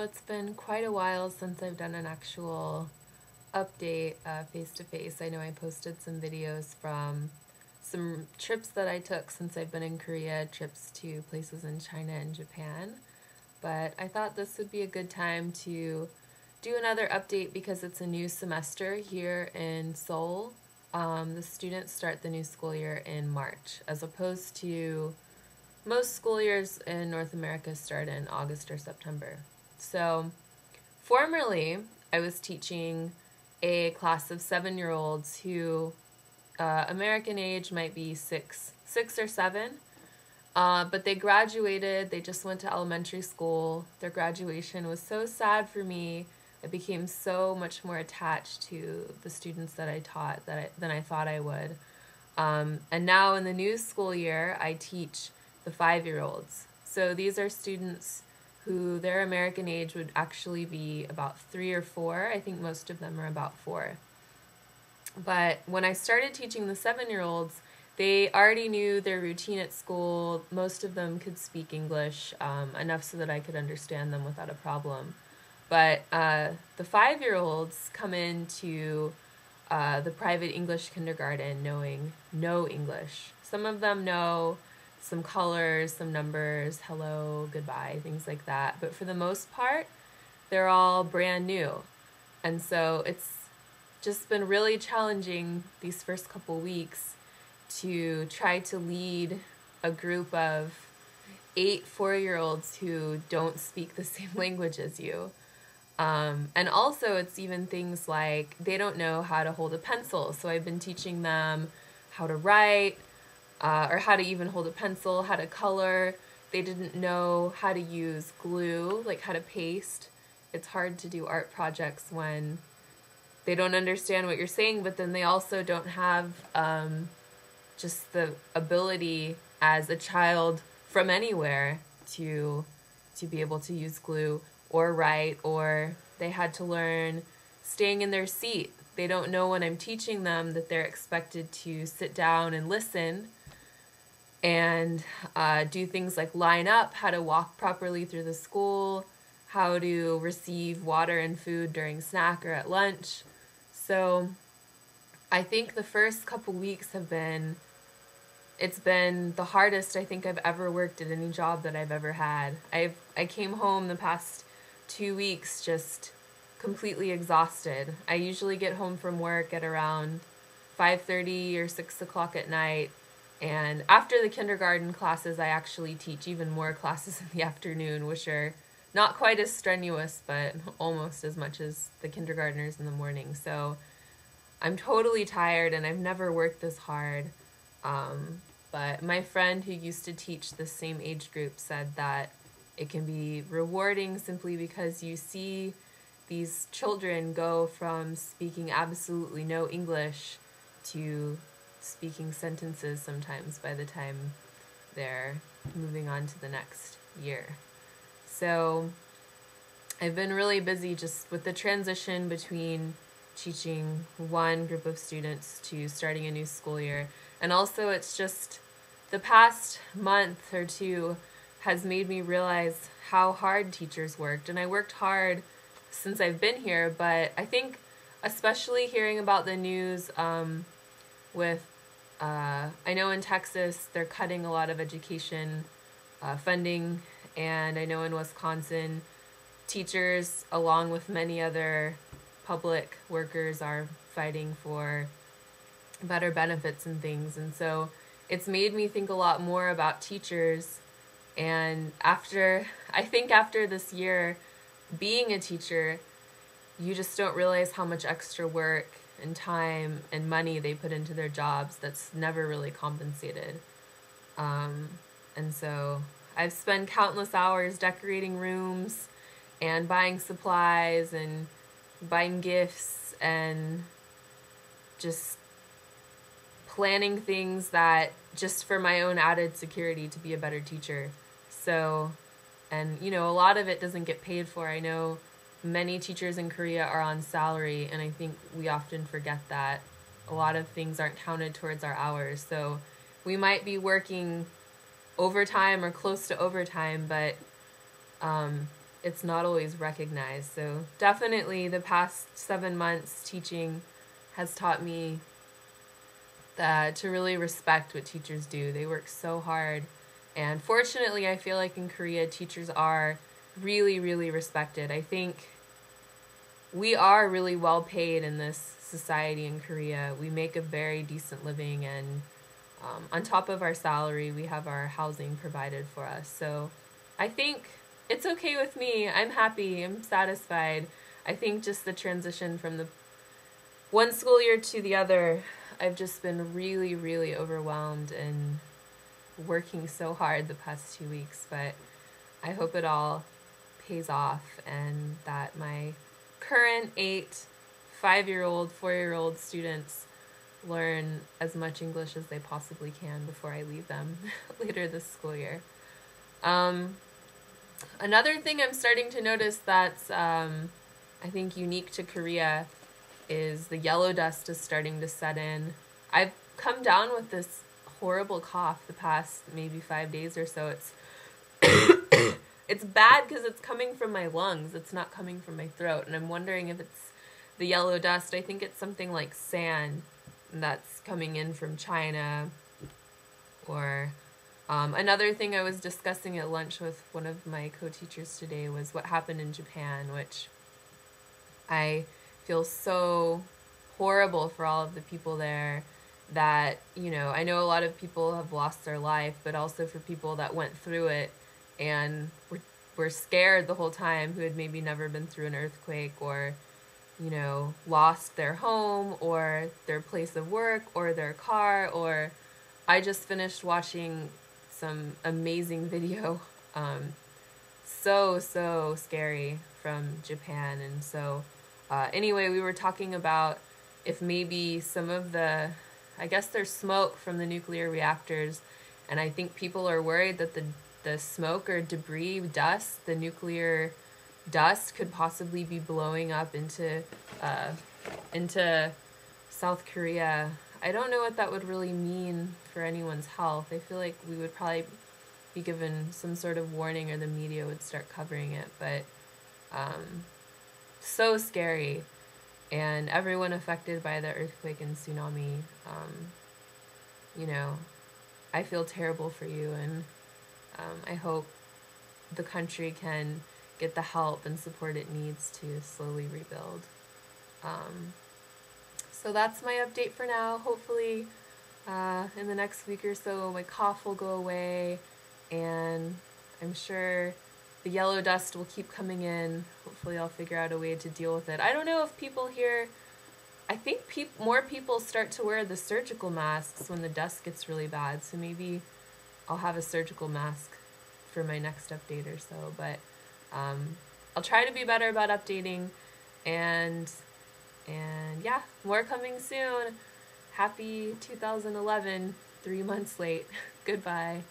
it's been quite a while since I've done an actual update face-to-face. I know I posted some videos from some trips that I took since I've been in Korea, trips to places in China and Japan. But I thought this would be a good time to do another update because it's a new semester here in Seoul. The students start the new school year in March, as opposed to most school years in North America start in August or September. So, formerly, I was teaching a class of 7-year-olds who American age might be six or seven, but they graduated. They just went to elementary school. Their graduation was so sad for me. I became so much more attached to the students that I taught than I thought I would. And now in the new school year, I teach the 5-year-olds. So these are students who their American age would actually be about 3 or 4. I think most of them are about 4. But when I started teaching the 7-year-olds, they already knew their routine at school. Most of them could speak English enough so that I could understand them without a problem. But the 5-year-olds come into the private English kindergarten knowing no English. Some of them know some colors, some numbers, hello, goodbye, things like that. But for the most part, they're all brand new. And so it's just been really challenging these first couple weeks to try to lead a group of 8 4-year-olds who don't speak the same language as you. And also it's even things like they don't know how to hold a pencil. So I've been teaching them how to write, or how to even hold a pencil, how to color. They didn't know how to use glue, like how to paste. It's hard to do art projects when they don't understand what you're saying, but then they also don't have just the ability as a child from anywhere to be able to use glue or write, or they had to learn staying in their seat. They don't know when I'm teaching them that they're expected to sit down and listen and do things like line up, how to walk properly through the school, how to receive water and food during snack or at lunch. So I think the first couple weeks it's been the hardest I think I've ever worked at any job that I've ever had. I came home the past 2 weeks just completely exhausted. I usually get home from work at around 5:30 or 6 o'clock at night. And after the kindergarten classes, I actually teach even more classes in the afternoon, which are not quite as strenuous, but almost as much as the kindergartners in the morning. So I'm totally tired, and I've never worked this hard. But my friend who used to teach the same age group said that it can be rewarding simply because you see these children go from speaking absolutely no English to speaking sentences sometimes by the time they're moving on to the next year. So I've been really busy just with the transition between teaching one group of students to starting a new school year. And also it's just the past month or two has made me realize how hard teachers worked. And I worked hard since I've been here, but I think especially hearing about the news with I know in Texas they're cutting a lot of education funding, and I know in Wisconsin teachers, along with many other public workers, are fighting for better benefits and things. And so it's made me think a lot more about teachers. And after this year being a teacher, you just don't realize how much extra work and time and money they put into their jobs that's never really compensated. And so I've spent countless hours decorating rooms and buying supplies and buying gifts and just planning things that just for my own added security to be a better teacher. So, and a lot of it doesn't get paid for. I know many teachers in Korea are on salary, and I think we often forget that a lot of things aren't counted towards our hours. So we might be working overtime or close to overtime, but it's not always recognized. So definitely the past 7 months teaching has taught me that to really respect what teachers do. They work so hard. And fortunately, I feel like in Korea, teachers are really, really respected. I think we are really well paid in this society in Korea. We make a very decent living, and on top of our salary, we have our housing provided for us. So I think it's okay with me. I'm happy. I'm satisfied. I think just the transition from the one school year to the other, I've just been really, really overwhelmed and working so hard the past 2 weeks. But I hope it all pays off, and that my current 8, 5-year-old, 4-year-old students learn as much English as they possibly can before I leave them later this school year. Another thing I'm starting to notice that's I think unique to Korea is the yellow dust is starting to set in. I've come down with this horrible cough the past maybe 5 days or so. It's it's bad because it's coming from my lungs. It's not coming from my throat, and I'm wondering if it's the yellow dust. I think it's something like sand that's coming in from China. Or another thing I was discussing at lunch with one of my co-teachers today was what happened in Japan, which I feel so horrible for all of the people there that, you know, I know a lot of people have lost their life, but also for people that went through it and were scared the whole time, who had maybe never been through an earthquake, or, you know, lost their home or their place of work or their car. Or I just finished watching some amazing video, so scary, from Japan. And so anyway, we were talking about if maybe some of the, I guess there's smoke from the nuclear reactors, and I think people are worried that the smoke or debris, dust, the nuclear dust could possibly be blowing up into South Korea. I don't know what that would really mean for anyone's health. I feel like we would probably be given some sort of warning, or the media would start covering it. But so scary. And everyone affected by the earthquake and tsunami, you know, I feel terrible for you, and I hope the country can get the help and support it needs to slowly rebuild. So that's my update for now. Hopefully in the next week or so my cough will go away, and I'm sure the yellow dust will keep coming in. Hopefully I'll figure out a way to deal with it. I don't know if people here, I think more people start to wear the surgical masks when the dust gets really bad, so maybe I'll have a surgical mask for my next update or so. But I'll try to be better about updating, and yeah, more coming soon. Happy 2011, 3 months late. Goodbye.